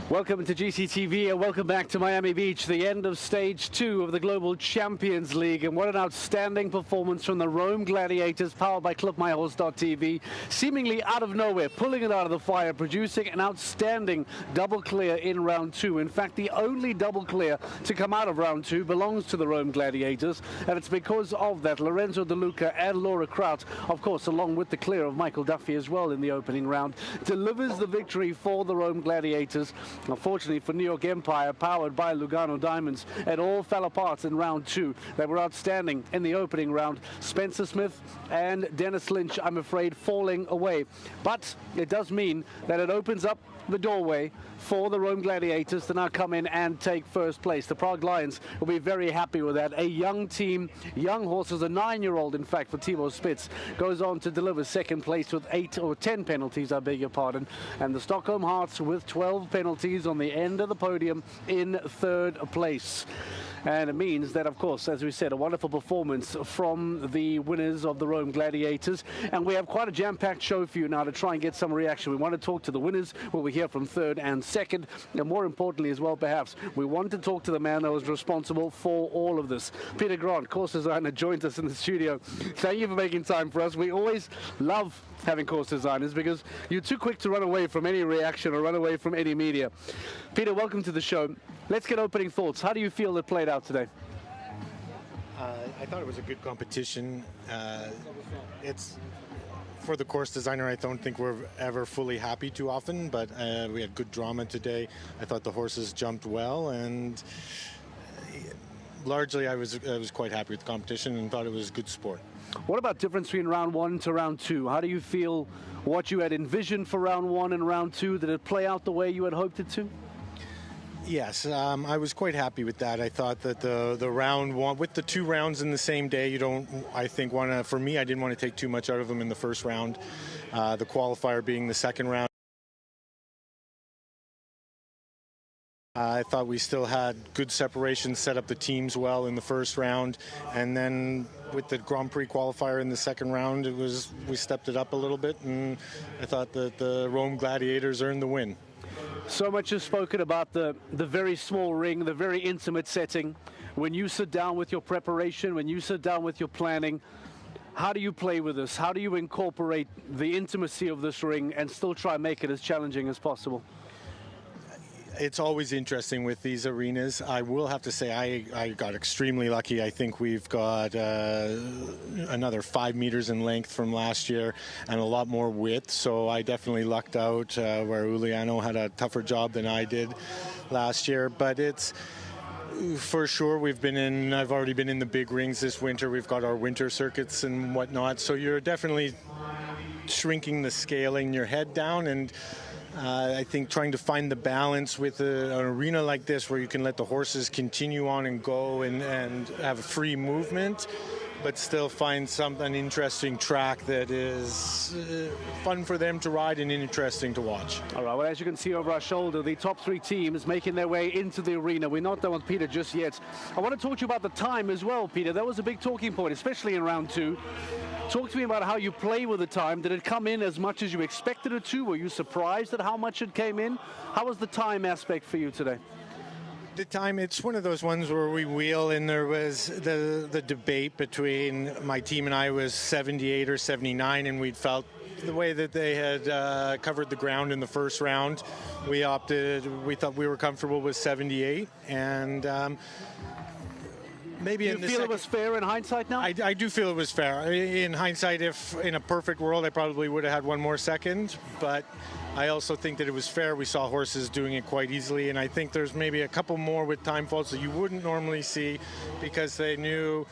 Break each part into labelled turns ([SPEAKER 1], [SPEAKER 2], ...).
[SPEAKER 1] Welcome to GCTV and welcome back to Miami Beach, the end of Stage 2 of the Global Champions League. And what an outstanding performance from the Rome Gladiators, powered by ClubMyHorse.tv, seemingly out of nowhere, pulling it out of the fire, producing an outstanding double clear in round 2. In fact, the only double clear to come out of round 2 belongs to the Rome Gladiators, and it's because of that Lorenzo De Luca and Laura Kraut, of course, along with the clear of Michael Duffy as well in the opening round, delivers the victory for the Rome Gladiators. Unfortunately for New York Empire, powered by Lugano Diamonds, it all fell apart in round 2. They were outstanding in the opening round. Spencer Smith and Dennis Lynch, I'm afraid, falling away. But it does mean that it opens up the doorway for the Rome Gladiators to now come in and take first place. The Prague Lions will be very happy with that. A young team, young horses, a 9-year-old, in fact, for Timo Spitz, goes on to deliver second place with 8 or 10 penalties, I beg your pardon. And the Stockholm Hearts with 12 penalties on the end of the podium in third place. And it means that, of course, as we said, a wonderful performance from the winners of the Rome Gladiators. And we have quite a jam-packed show for you now to try and get some reaction. We want to talk to the winners, who we hear from third and second. And more importantly as well, perhaps, we want to talk to the man that was responsible for all of this. Peter Grant, course designer, joins us in the studio. Thank you for making time for us. We always love having course designers because you're too quick to run away from any reaction or run away from any media. Peter, welcome to the show. Let's get opening thoughts. How do you feel it played out today?
[SPEAKER 2] I thought it was a good competition. It's for the course designer, I don't think we're ever fully happy too often, but we had good drama today. I thought the horses jumped well, and largely I was quite happy with the competition and thought it was good sport.
[SPEAKER 1] What about difference between round 1 to round 2? How do you feel what you had envisioned for round 1 and round 2? Did it play out the way you had hoped it to?
[SPEAKER 2] Yes, I was quite happy with that. I thought that the round 1, with the 2 rounds in the same day, you don't, I think, want to, for me, I didn't want to take too much out of them in the first round. The qualifier being the second round. I thought we still had good separation, set up the teams well in the first round, and then with the Grand Prix qualifier in the second round, we stepped it up a little bit, and I thought that the Rome Gladiators earned the win.
[SPEAKER 1] So much is spoken about the very small ring, the very intimate setting. When you sit down with your preparation, when you sit down with your planning, how do you play with this? How do you incorporate the intimacy of this ring and still try and make it as challenging as possible?
[SPEAKER 2] It's always interesting with these arenas. I will have to say I got extremely lucky. I think we've got another 5 meters in length from last year and a lot more width. So I definitely lucked out where Uliano had a tougher job than I did last year. But it's for sure I've already been in the big rings this winter. We've got our winter circuits and whatnot. So you're definitely shrinking the scaling your head down, and I think trying to find the balance with an arena like this where you can let the horses continue on and go and have free movement, but still find an interesting track that is fun for them to ride and interesting to watch.
[SPEAKER 1] All right, well, as you can see over our shoulder, the top 3 teams making their way into the arena. We're not done with Peter just yet. I want to talk to you about the time as well, Peter. That was a big talking point, especially in round 2. Talk to me about how you play with the time. Did it come in as much as you expected it to? Were you surprised at how much it came in? How was the time aspect for you today?
[SPEAKER 2] The time, it's one of those ones where we wheel, and there was the debate between my team and I was 78 or 79, and we'd felt the way that they had covered the ground in the first round, we thought we were comfortable with 78, and maybe
[SPEAKER 1] do you feel it was fair in hindsight now?
[SPEAKER 2] I do feel it was fair. In hindsight, if in a perfect world, I probably would have had one more second, but I also think that it was fair. We saw horses doing it quite easily, and I think there's maybe a couple more with time faults that you wouldn't normally see because they knew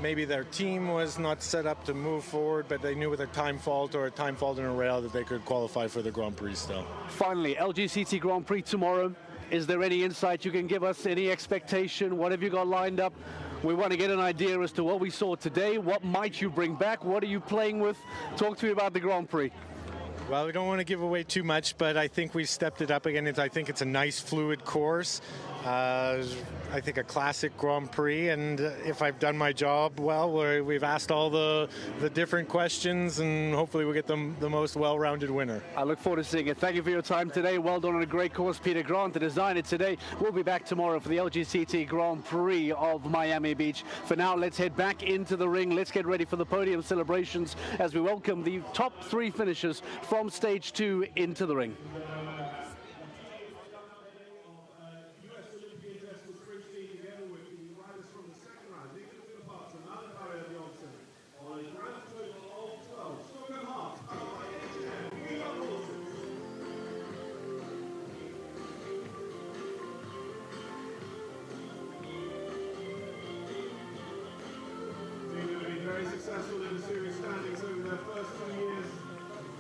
[SPEAKER 2] maybe their team was not set up to move forward, but they knew with a time fault or a time fault in a rail that they could qualify for the Grand Prix still.
[SPEAKER 1] Finally, LGCT Grand Prix tomorrow. Is there any insight you can give us, any expectation? What have you got lined up? We want to get an idea as to what we saw today. What might you bring back? What are you playing with? Talk to me about the Grand Prix.
[SPEAKER 2] Well, we don't want to give away too much, but I think we stepped it up again. I think it's a nice, fluid course. I think a classic Grand Prix, and if I've done my job well, we've asked all the different questions, and hopefully we'll get the most well-rounded winner.
[SPEAKER 1] I look forward to seeing it. Thank you for your time today. Well done on a great course, Peter Grant, to design it today. We'll be back tomorrow for the LGCT Grand Prix of Miami Beach. For now, let's head back into the ring. Let's get ready for the podium celebrations as we welcome the top 3 finishers from stage 2 into the ring.
[SPEAKER 3] Very successful in the series standings over their first 2 years,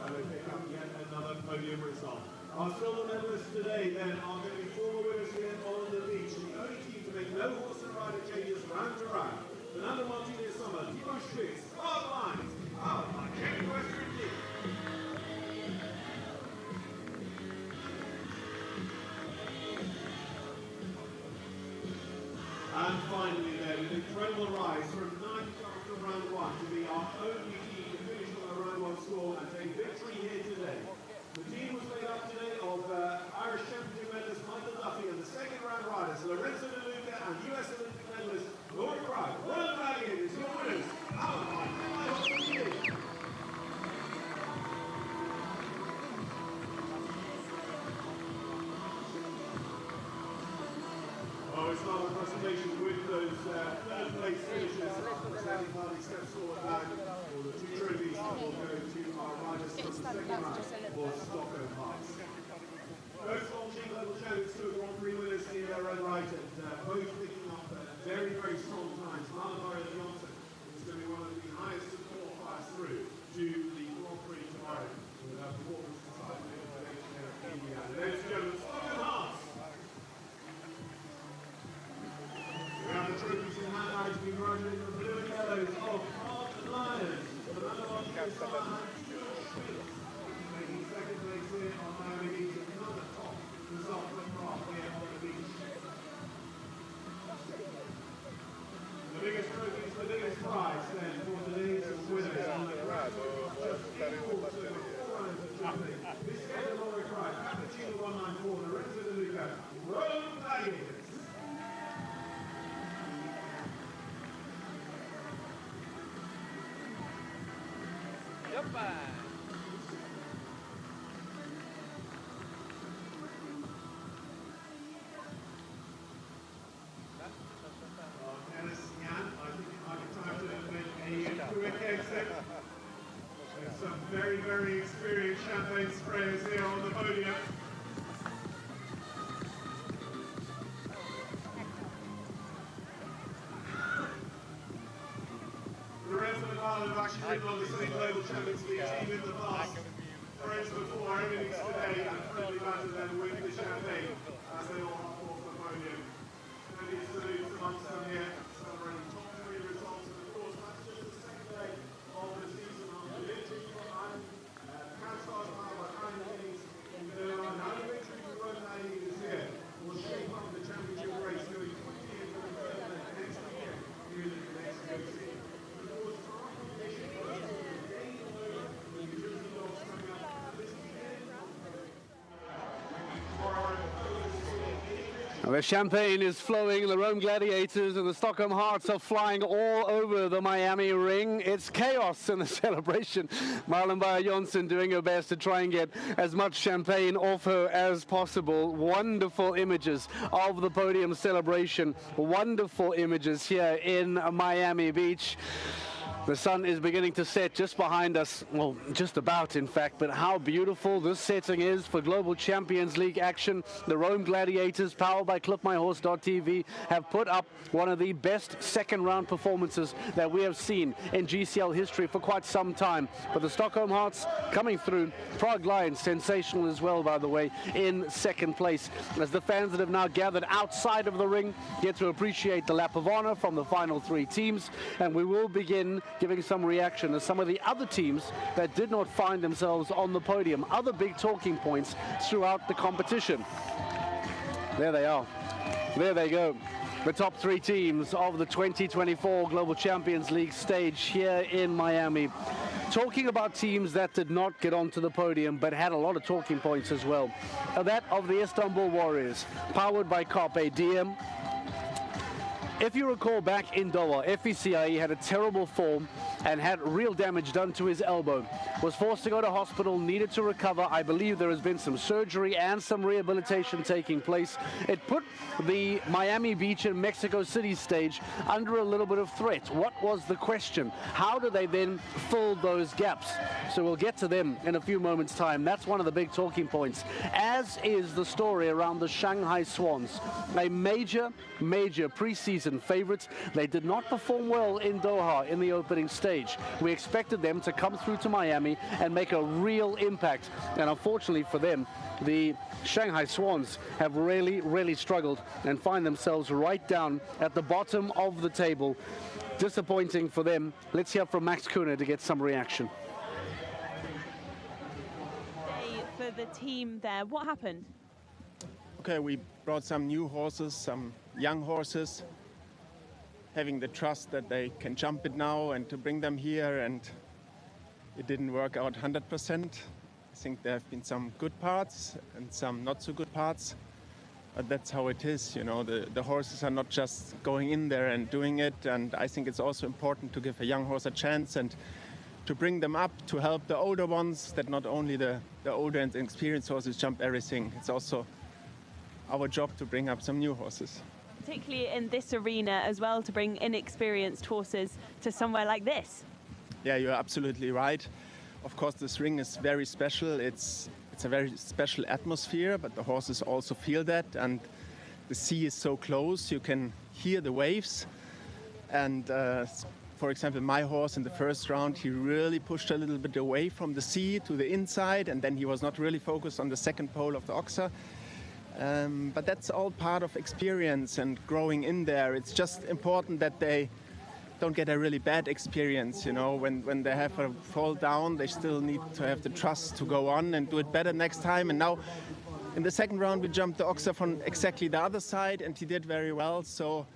[SPEAKER 3] and they pick up yet another podium result. Our silver medalists today then are going to be former winners here on the beach. The only team to make no horse and rider changes round to round. Fernando Martinez Summer, Timo Schwitz, Bob Lines, powered by Jamie Western Team. And finally then, an incredible rise from 9th after round 1 to be our only team to finish on a round 1 score and take victory here today. The team was made up today of Irish Championship medalist Michael Duffy and the second round riders Lorenzo De Luca and US Olympic medalist Laurie Craig. Royal Gladiators, your winners. Oh, it's not a presentation with those third place finishers. Standing party steps forward back. All the 2 trophies will go to our riders from the second round for Stockholm Hearts. Both launching level champions, 2 Grand Prix winners in their own right, and both picking up very, very strong times. Malabar Johnson is going to be one of the highest qualifiers through to the Grand Prix tomorrow with our performance decided in Indiana. Ladies and gentlemen, Stockholm Hearts. We have the trophies in hand now to be riding in the blue and yellows of Heart Lions. Fernando Martinez Summer and Timo Schwitz making second place here on Miami Beach. Another top result from Heart here on the beach. The biggest trophies, the biggest prize then for today's winners on the ground. Just equal to 4 rounds of jumping. This is the Laurie Craig, Cappuccino 194, Lorenzo De Luca, Royal Gladiators. Dennis Yan, I think it might be time to make a quick exit. There's some very, very experienced champagne sprayers here on the podium. Lorenzo and Ireland have actually been on the same Global Champions League team in the past. Friends before our innings today and friendly banter then with the champagne as they all hop off the podium. Many salutes amongst them here, celebrating top 3 results, and of course that's just the second day of the season on the victory behind Kansas Power kind of things. There are no victory for Royal Gladiators here. Will shape up the championship race going quickly into the third leg next year here in the Mexico City.
[SPEAKER 1] The champagne is flowing, the Rome Gladiators and the Stockholm Hearts are flying all over the Miami ring. It's chaos in the celebration. Marlon Bayer-Johnson doing her best to try and get as much champagne off her as possible. Wonderful images of the podium celebration. Wonderful images here in Miami Beach. The sun is beginning to set just behind us, well, just about in fact, but how beautiful this setting is for Global Champions League action. The Rome Gladiators, powered by ClipMyHorse.tv, have put up one of the best second round performances that we have seen in GCL history for quite some time. But the Stockholm Hearts coming through, Prague Lions, sensational as well, by the way, in second place. As the fans that have now gathered outside of the ring get to appreciate the lap of honor from the final 3 teams, and we will begin giving some reaction to some of the other teams that did not find themselves on the podium, other big talking points throughout the competition. There they are. There they go. The top three teams of the 2024 Global Champions League stage here in Miami. Talking about teams that did not get onto the podium but had a lot of talking points as well. That of the Istanbul Warriors, powered by Carpe Diem. If you recall back in Doha, FVCIE had a terrible form and had real damage done to his elbow. Was forced to go to hospital, needed to recover. I believe there has been some surgery and some rehabilitation taking place. It put the Miami Beach and Mexico City stage under a little bit of threat. What was the question? How do they then fill those gaps? So we'll get to them in a few moments' time. That's one of the big talking points, as is the story around the Shanghai Swans. A major preseason favorites. They did not perform well in Doha in the opening stage. We expected them to come through to Miami and make a real impact, and unfortunately for them, the Shanghai Swans have really struggled and find themselves right down at the bottom of the table. Disappointing for them. Let's hear from Max Kuhne to get some reaction.
[SPEAKER 4] For the team there, what happened?
[SPEAKER 5] Okay, we brought some new horses, some young horses, having the trust that they can jump it now and to bring them here, and it didn't work out 100%. I think there have been some good parts and some not so good parts, but that's how it is, you know, the horses are not just going in there and doing it, and I think it's also important to give a young horse a chance and to bring them up, to help the older ones, that not only the older and experienced horses jump everything, it's also our job to bring up some new horses.
[SPEAKER 4] Particularly in this arena as well, to bring inexperienced horses to somewhere like this.
[SPEAKER 5] Yeah, you're absolutely right. Of course, this ring is very special. It's a very special atmosphere, but the horses also feel that, and the sea is so close, you can hear the waves. And for example, my horse in the first round, he really pushed a little bit away from the sea to the inside, and then he was not really focused on the second pole of the Oxa. But that's all part of experience and growing in there. It's just important that they don't get a really bad experience, you know. When they have a fall down, they still need to have the trust to go on and do it better next time. And now in the second round, we jumped the Oxa from exactly the other side, and he did very well. So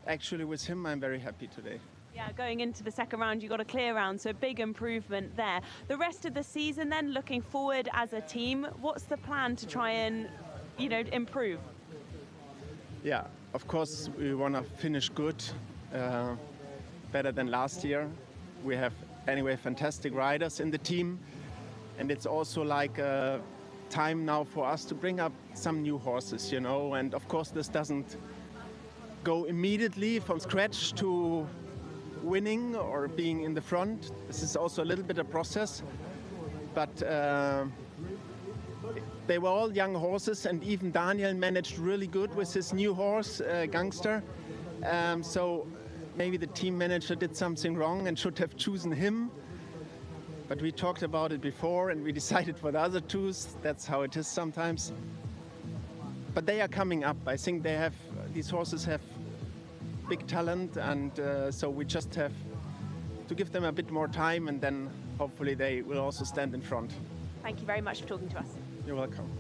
[SPEAKER 5] actually with him, I'm very happy today.
[SPEAKER 4] Yeah, going into the second round, you got a clear round, so big improvement there. The rest of the season then, looking forward as a team, what's the plan to try and improve?
[SPEAKER 5] Yeah, of course we want to finish good, better than last year. We have anyway fantastic riders in the team, and it's also like a time now for us to bring up some new horses, you know. And of course this doesn't go immediately from scratch to winning or being in the front. This is also a little bit a process, but they were all young horses, and even Daniel managed really good with his new horse, Gangster. So maybe the team manager did something wrong and should have chosen him. But we talked about it before and we decided for the other two. That's how it is sometimes. But they are coming up. I think these horses have big talent, and so we just have to give them a bit more time, and then hopefully they will also stand in front.
[SPEAKER 4] Thank you very much for talking to us.
[SPEAKER 5] You're welcome.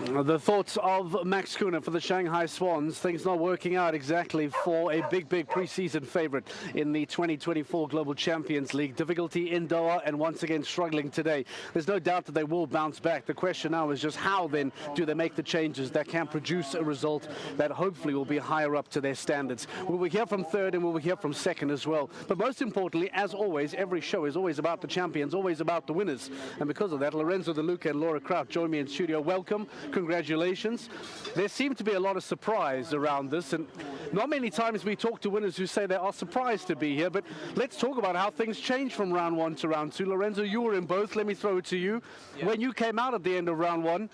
[SPEAKER 1] The thoughts of Max Kuhne for the Shanghai Swans. Things not working out exactly for a big preseason favorite in the 2024 Global Champions League. Difficulty in Doha, and once again struggling today. There's no doubt that they will bounce back. The question now is just how then do they make the changes that can produce a result that hopefully will be higher up to their standards. We will hear from third and we will hear from second as well. But most importantly, as always, every show is always about the champions, always about the winners. And because of that, Lorenzo De Luca and Laura Kraut join me in studio. Welcome. Congratulations. There seemed to be a lot of surprise around this, and not many times we talk to winners who say they are surprised to be here, but let's talk about how things changed from round one to round two. Lorenzo, you were in both. Let me throw it to you. Yeah. When you came out at the end of round one,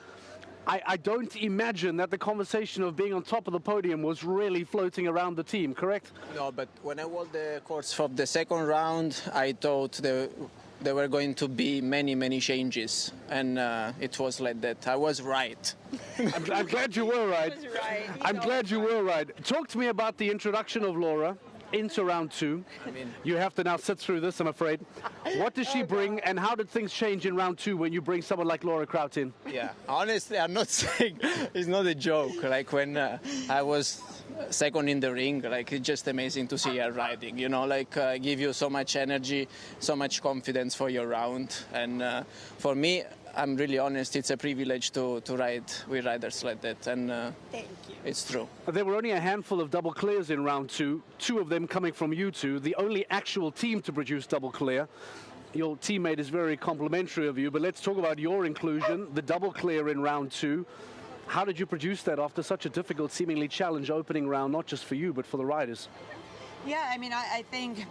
[SPEAKER 1] I don't imagine that the conversation of being on top of the podium was really floating around the team, correct?
[SPEAKER 6] No, but when I walked the course for the second round, I thought there were going to be many changes, and it was like that. I was right.
[SPEAKER 1] I'm glad you were right. I'm glad you were right. Talk to me about the introduction of Laura. into round two. You have to now sit through this, I'm afraid. What does she bring, and how did things change in round two when you bring someone like Laura Kraut in?
[SPEAKER 6] Yeah, honestly, I'm not saying it's not a joke. Like when I was second in the ring, like it's just amazing to see her riding. You know, like give you so much energy, so much confidence for your round. And for me, I'm really honest, it's a privilege to ride with riders like that. And
[SPEAKER 7] Thank you.
[SPEAKER 6] it's true.
[SPEAKER 1] There were only a handful of double clears in round two, two of them coming from you two, the only actual team to produce double clear. Your teammate is very complimentary of you, but let's talk about your inclusion, the double clear in round two. How did you produce that after such a difficult, seemingly challenge opening round, not just for you, but for the riders?
[SPEAKER 7] Yeah, I mean, I think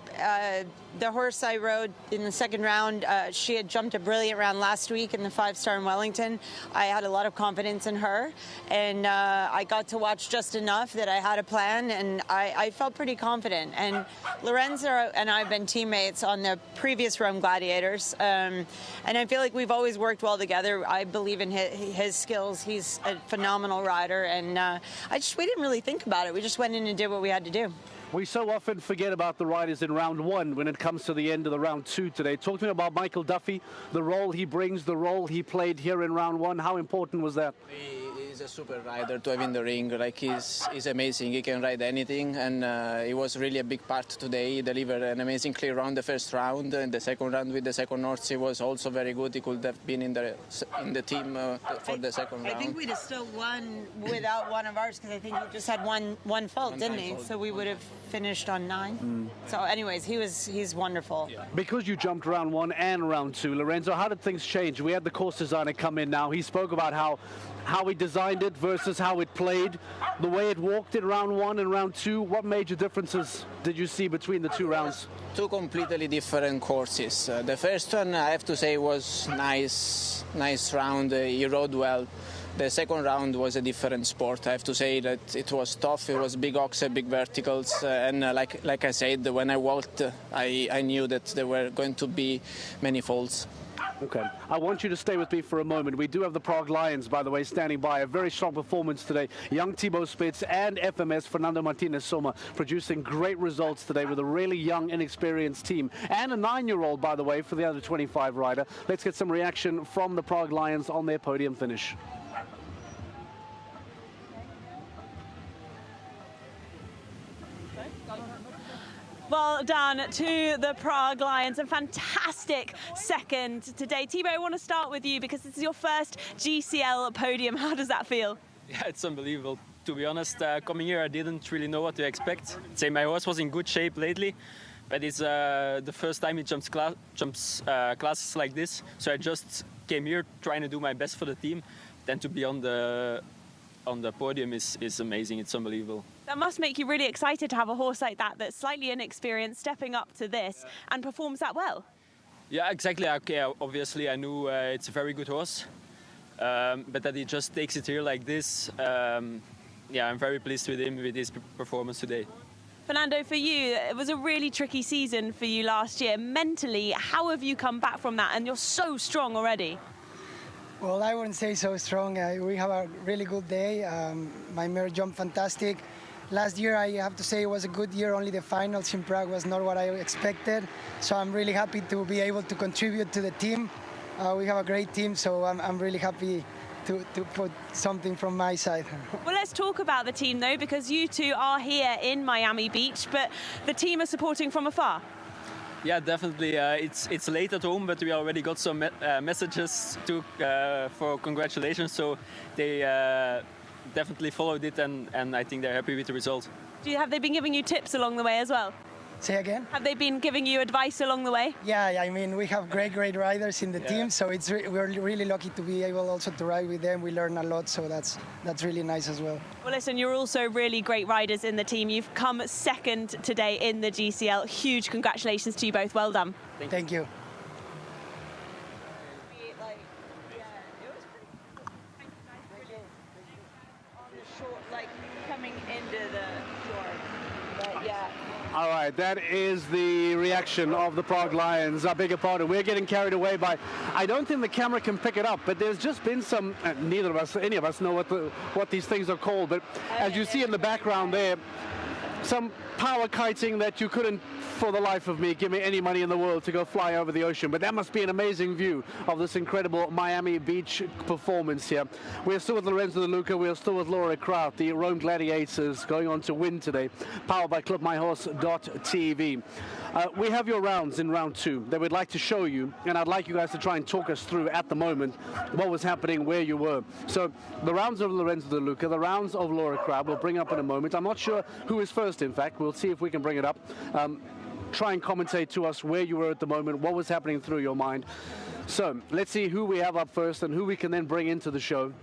[SPEAKER 7] the horse I rode in the second round, she had jumped a brilliant round last week in the 5-star in Wellington. I had a lot of confidence in her, and I got to watch just enough that I had a plan, and I felt pretty confident. And Lorenzo and I have been teammates on the previous Rome Gladiators, and I feel like we've always worked well together. I believe in his skills. He's a phenomenal rider, and we didn't really think about it. We just went in and did what we had to do.
[SPEAKER 1] We so often forget about the riders in round one when it comes to the end of the round two today. Talk to me about Michael Duffy, the role he brings, the role he played here in round one. How important was that?
[SPEAKER 6] He's a super rider to have in the ring. Like he's amazing. He can ride anything, and he was really a big part today. He delivered an amazing clear round the first round, and the second round with the second horse, he was also very good. He could have been in the team for the second round.
[SPEAKER 7] I think we'd have still won without one of ours because I think he just had one fault, didn't he? So we would have finished on 9. So, anyways, he's wonderful.
[SPEAKER 6] Yeah.
[SPEAKER 1] Because you jumped round one and round two, Lorenzo, how did things change? We had the course designer come in now. He spoke about how he designed it versus how it played, the way it walked in round one and round two. What major differences did you see between the two rounds?
[SPEAKER 6] Two completely different courses. The first one, I have to say, was nice round. He rode well. The second round was a different sport. I have to say that it was tough. It was big oxer, big verticals, and like I said, when I walked, I knew that there were going to be many falls.
[SPEAKER 1] Okay. I want you to stay with me for a moment. We do have the Prague Lions, by the way, standing by. A very strong performance today. Young Thibaut Spitz and FMS Fernando Martinez Soma producing great results today with a really young, inexperienced team. And a 9-year-old, by the way, for the under 25 rider. Let's get some reaction from the Prague Lions on their podium finish.
[SPEAKER 4] Well done to the Prague Lions. A fantastic second today. Thibaut, I want to start with you because this is your first GCL podium. How does that feel?
[SPEAKER 8] Yeah, it's unbelievable. To be honest, coming here, I didn't really know what to expect. I'd say my horse was in good shape lately, but it's the first time he jumps classes like this. So I just came here trying to do my best for the team. Then to be on the podium is amazing. It's unbelievable.
[SPEAKER 4] That must make you really excited to have a horse like that that's slightly inexperienced, stepping up to this and performs that well.
[SPEAKER 8] Yeah, exactly. Okay, obviously, I knew it's a very good horse, but that he just takes it here like this. Yeah, I'm very pleased with him with his performance today.
[SPEAKER 4] Fernando, for you, it was a really tricky season for you last year. Mentally, how have you come back from that? And you're so strong already.
[SPEAKER 9] Well, I wouldn't say so strong. We have a really good day. My mare jumped fantastic. Last year, I have to say, it was a good year. Only the finals in Prague was not what I expected. So I'm really happy to be able to contribute to the team. We have a great team, so I'm really happy to put something from my side.
[SPEAKER 4] Well, let's talk about the team, though, because you two are here in Miami Beach, but the team are supporting from afar.
[SPEAKER 8] Yeah, definitely. It's late at home, but we already got some messages for congratulations. So they definitely followed it, and I think they're happy with the result.
[SPEAKER 4] Have they been giving you tips along the way as well?
[SPEAKER 9] Say again?
[SPEAKER 4] Have they been giving you advice along the way?
[SPEAKER 9] Yeah, I mean, we have great riders in the team, so we're really lucky to be able also to ride with them. We learn a lot, so that's really nice as well.
[SPEAKER 4] Well, listen, you're also really great riders in the team. You've come second today in the GCL. Huge congratulations to you both. Well done.
[SPEAKER 9] Thank you.
[SPEAKER 1] All right, that is the reaction of the Prague Lions. I beg your pardon. We're getting carried away by, I don't think the camera can pick it up, but there's just been some, neither of us, any of us know what these things are called, but as you see in the background there, some power kiting that you couldn't, for the life of me, give me any money in the world to go fly over the ocean. But that must be an amazing view of this incredible Miami Beach performance here. We're still with Lorenzo De Luca. We're still with Laura Kraut, the Rome Gladiators, going on to win today, powered by ClubMyHorse.tv. We have your rounds in round 2 that we'd like to show you, and I'd like you guys to try and talk us through at the moment what was happening, where you were. So the rounds of Lorenzo De Luca, the rounds of Laura Kraut, we'll bring up in a moment. I'm not sure who is first, in fact. We'll see if we can bring it up. Try and commentate to us where you were at the moment, what was happening through your mind. So let's see who we have up first and who we can then bring into the show,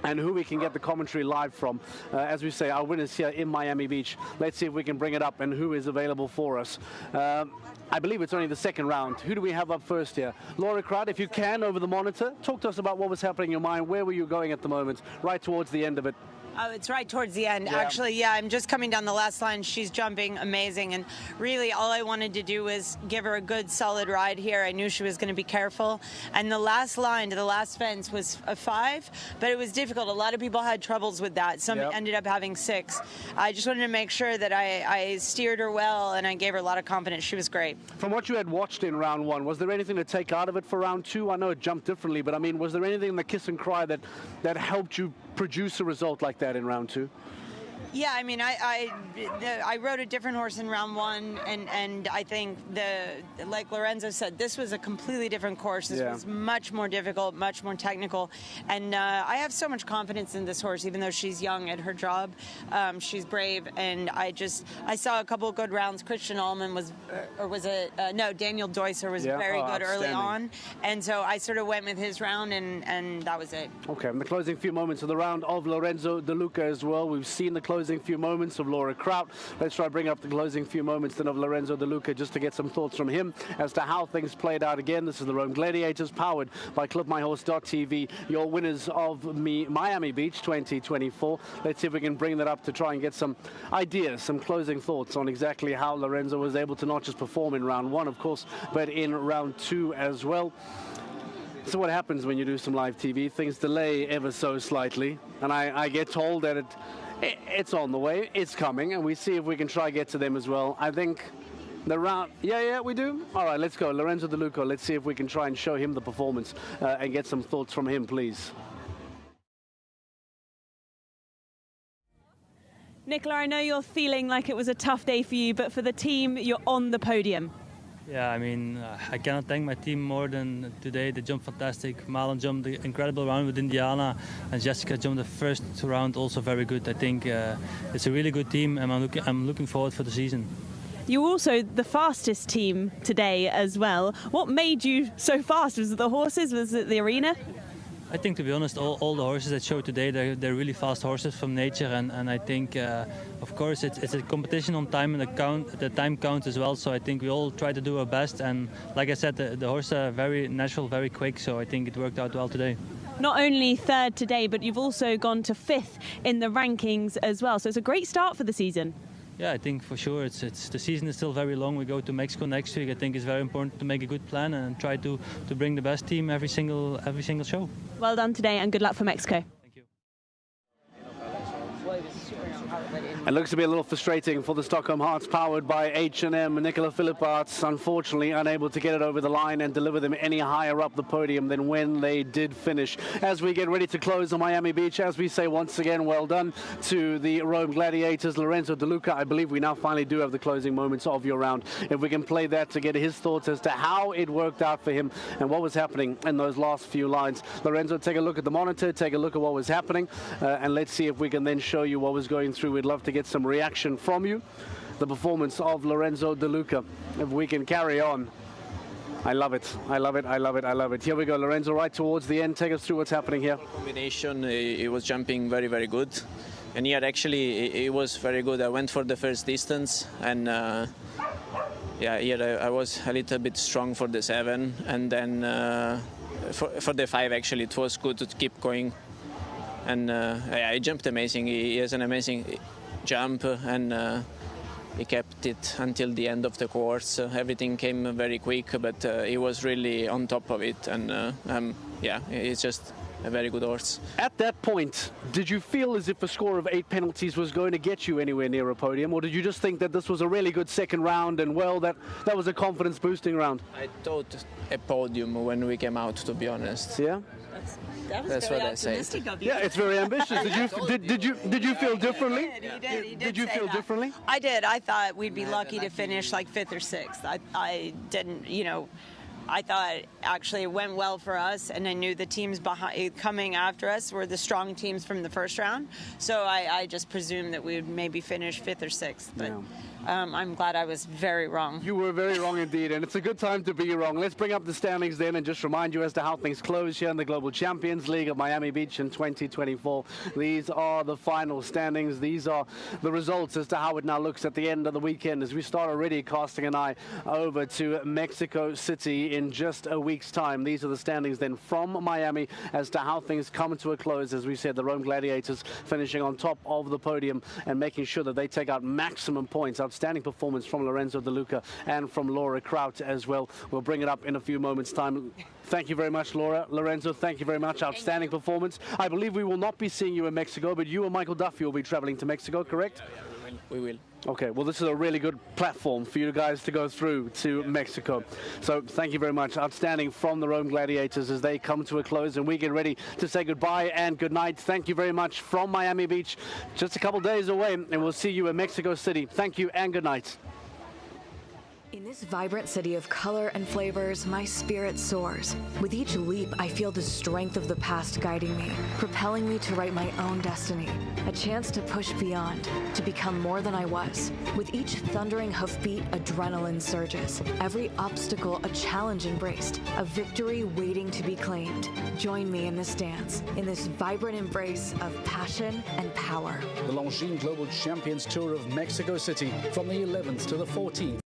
[SPEAKER 1] and who we can get the commentary live from. As we say, our winners here in Miami Beach. Let's see if we can bring it up and who is available for us. I believe it's only the second round. Who do we have up first here? Laura Kraut, if you can, over the monitor, talk to us about what was happening in your mind. Where were you going at the moment, right towards the end of it?
[SPEAKER 7] Oh, it's right towards the end.
[SPEAKER 1] Yeah.
[SPEAKER 7] Actually, yeah, I'm just coming down the last line. She's jumping amazing. And really, all I wanted to do was give her a good, solid ride here. I knew she was going to be careful. And the last line to the last fence was a 5, but it was difficult. A lot of people had troubles with that. Some ended up having 6. I just wanted to make sure that I steered her well, and I gave her a lot of confidence. She was great.
[SPEAKER 1] From what you had watched in round 1, was there anything to take out of it for round 2? I know it jumped differently, but I mean, was there anything in the kiss and cry that helped you produce a result like that in round 2?
[SPEAKER 7] Yeah, I mean, I rode a different horse in round 1, and I think like Lorenzo said, this was a completely different course. This was much more difficult, much more technical, and I have so much confidence in this horse, even though she's young at her job. She's brave, and I saw a couple of good rounds. Christian Allman Daniel Deusser was very good early on, and so I sort of went with his round, and that was it.
[SPEAKER 1] Okay, and the closing few moments of the round of Lorenzo De Luca as well. We've seen the closing few moments of Laura Kraut. Let's try to bring up the closing few moments then of Lorenzo De Luca, just to get some thoughts from him as to how things played out again. This is the Rome Gladiators, powered by ClubMyHorse.tv, your winners of Miami Beach 2024. Let's see if we can bring that up to try and get some ideas, some closing thoughts on exactly how Lorenzo was able to not just perform in round 1, of course, but in round 2 as well. So what happens when you do some live TV? Things delay ever so slightly, and I get told that it's on the way, it's coming, and we see if we can try get to them as well. I think the round, yeah, we do. All right, let's go. Lorenzo De Luca, let's see if we can try and show him the performance and get some thoughts from him, please.
[SPEAKER 4] Nicola, I know you're feeling like it was a tough day for you, but for the team, you're on the podium.
[SPEAKER 10] Yeah, I mean, I cannot thank my team more than today. They jumped fantastic. Marlon jumped the incredible round with Indiana, and Jessica jumped the first round also very good. I think it's a really good team, and I'm looking forward for the season.
[SPEAKER 4] You were also the fastest team today as well. What made you so fast? Was it the horses? Was it the arena?
[SPEAKER 10] I think, to be honest, all the horses that showed today, they're really fast horses from nature, and I think, of course, it's a competition on time, and the time counts as well. So I think we all try to do our best, and like I said, the horses are very natural, very quick. So I think it worked out well today.
[SPEAKER 4] Not only 3rd today, but you've also gone to 5th in the rankings as well. So it's a great start for the season.
[SPEAKER 10] Yeah, I think for sure the season is still very long. We go to Mexico next week. I think it's very important to make a good plan and try to bring the best team every single show.
[SPEAKER 4] Well done today, and good luck for Mexico.
[SPEAKER 1] It looks to be a little frustrating for the Stockholm Hearts, powered by H&M. Nicola Philipparts, unfortunately unable to get it over the line and deliver them any higher up the podium than when they did finish. As we get ready to close on Miami Beach, as we say once again, well done to the Rome Gladiators. Lorenzo De Luca, I believe we now finally do have the closing moments of your round. If we can play that to get his thoughts as to how it worked out for him and what was happening in those last few lines. Lorenzo, take a look at the monitor, take a look at what was happening, and let's see if we can then show you what was going through. We'd love to get some reaction from you. The performance of Lorenzo De Luca, if we can carry on. I love it. I love it. I love it. I love it. Here we go, Lorenzo, right towards the end. Take us through what's happening here.
[SPEAKER 6] Combination, it was jumping very, very good. And here actually it was very good. I went for the first distance, and yeah, here I was a little bit strong for the 7, and then for the 5 actually it was good to keep going. And he jumped amazing. He has an amazing jump, and he kept it until the end of the course. Everything came very quick, but he was really on top of it. And yeah, it's just a very good horse.
[SPEAKER 1] At that point, did you feel as if a score of 8 penalties was going to get you anywhere near a podium, or did you just think that this was a really good second round and, well, that was a confidence-boosting round?
[SPEAKER 6] I thought a podium when we came out, to be honest.
[SPEAKER 1] Yeah?
[SPEAKER 6] That's what I say.
[SPEAKER 1] Yeah, it's very ambitious. Did you feel differently? Did you feel differently?
[SPEAKER 7] I did. I thought we'd be lucky to finish like 5th or 6th. I didn't, I thought actually it went well for us, and I knew the teams coming after us were the strong teams from the first round. So I just presumed that we would maybe finish 5th or 6th. But I'm glad I was very wrong.
[SPEAKER 1] You were very wrong indeed, and it's a good time to be wrong. Let's bring up the standings then and just remind you as to how things close here in the Global Champions League of Miami Beach in 2024. These are the final standings. These are the results as to how it now looks at the end of the weekend as we start already casting an eye over to Mexico City in just a week's time. These are the standings then from Miami as to how things come to a close. As we said, the Rome Gladiators finishing on top of the podium and making sure that they take out maximum points. Outstanding performance from Lorenzo De Luca and from Laura Kraut as well. We'll bring it up in a few moments' time. Thank you very much, Laura. Lorenzo, thank you very much. Outstanding performance. I believe we will not be seeing you in Mexico, but you and Michael Duffy will be traveling to Mexico, correct?
[SPEAKER 6] We will.
[SPEAKER 1] Okay, well, this is a really good platform for you guys to go through to Mexico. So thank you very much. Outstanding from the Rome Gladiators as they come to a close and we get ready to say goodbye and good night. Thank you very much from Miami Beach. Just a couple days away, and we'll see you in Mexico City. Thank you and good night.
[SPEAKER 11] In this vibrant city of color and flavors, my spirit soars. With each leap, I feel the strength of the past guiding me, propelling me to write my own destiny. A chance to push beyond, to become more than I was. With each thundering hoofbeat, adrenaline surges. Every obstacle a challenge embraced, a victory waiting to be claimed. Join me in this dance, in this vibrant embrace of passion and power.
[SPEAKER 12] The Longines Global Champions Tour of Mexico City from the 11th to the 14th.